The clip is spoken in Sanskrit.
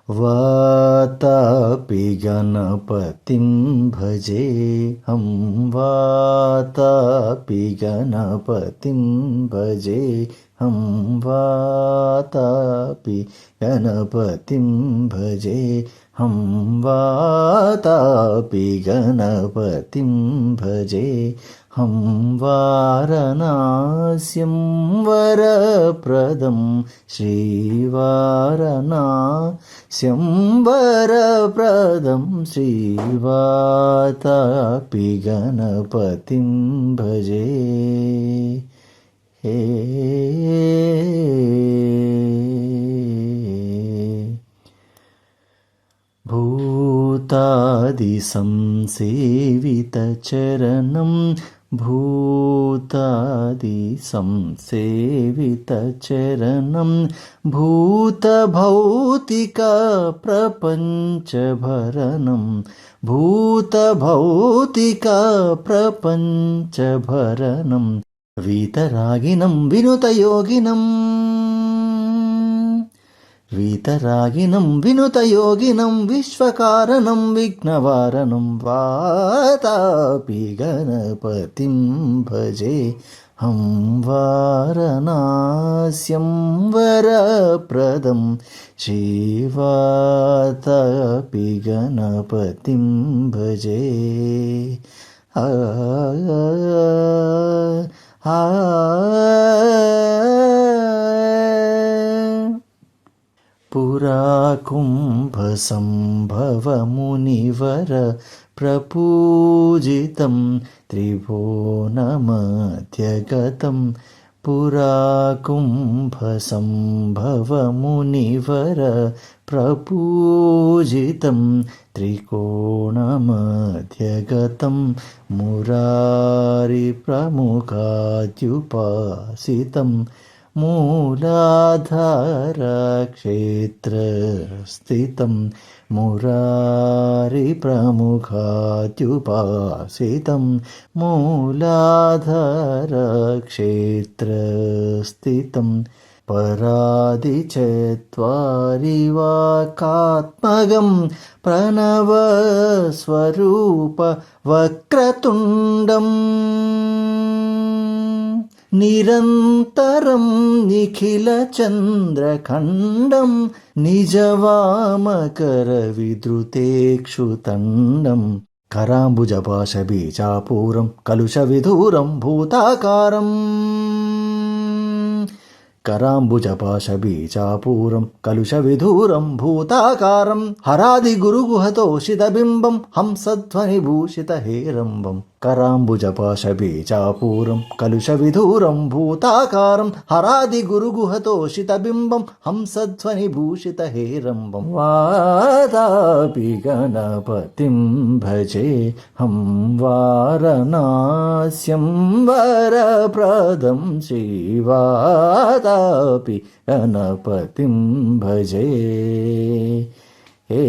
वातापि गणपतिं भजेऽहं वातापि गणपतिं भजेऽहं वातापि गणपतिं भजेऽहं वातापि गणपतिं भजेऽहं वारणास्यं वरप्रदं श्रीवारणास्यं वरप्रदं श्रीवातापि गणपतिं भजे। हे भूतादिसंसेवितचरणं भूतादिसंसेवितचरणं भूतभौतिकप्रपञ्चभरणं भूतभौतिकप्रपञ्चभरणं वीतरागिनं विनुतयोगिनं वीतरागिनं विनुतयोगिनं विश्वकारणं विघ्नवारणं वातापि गणपतिं भजेऽहं वारणास्यं वरप्रदं श्रीवातापि गणपतिं भजे। पुरा कुम्भसम्भवमुनिवर प्रपूजितं त्रिभुवनमध्यगतं पुरा कुम्भसम्भवमुनिवर प्रपूजितं त्रिकोणमध्यगतं मुरारिप्रमुखाद्युपासितं मूलाधारक्षेत्रस्थितं मुरारिप्रमुखाद्युपासितं मूलाधारक्षेत्रस्थितं परादिचत्वारिवाकात्मकं प्रणवस्वरूप वक्रतुण्डम् निरन्तरं निखिलचन्द्रखण्डं निजवामकरविधृतेक्षुतण्डं कराम्बुजपाशबीजापूरं कलुषविधूरं भूताकारम् कराम्बुजपाशबीजापूरं कलुषविधूरं भूताकारं हरादिगुरुगुहतोषितबिम्बं हंसध्वनिभूषितहेरम्बं कराम्बुजपाशबीजापूरं कलुषविधूरं भूताकारं हरादिगुरुगुहतोषितबिम्बं हंसध्वनिभूषितहेरम्बं वातापि गणपतिं भजेऽहं वारणास्यं वरप्रदं श्रीवातापि गणपतिं भजे। हे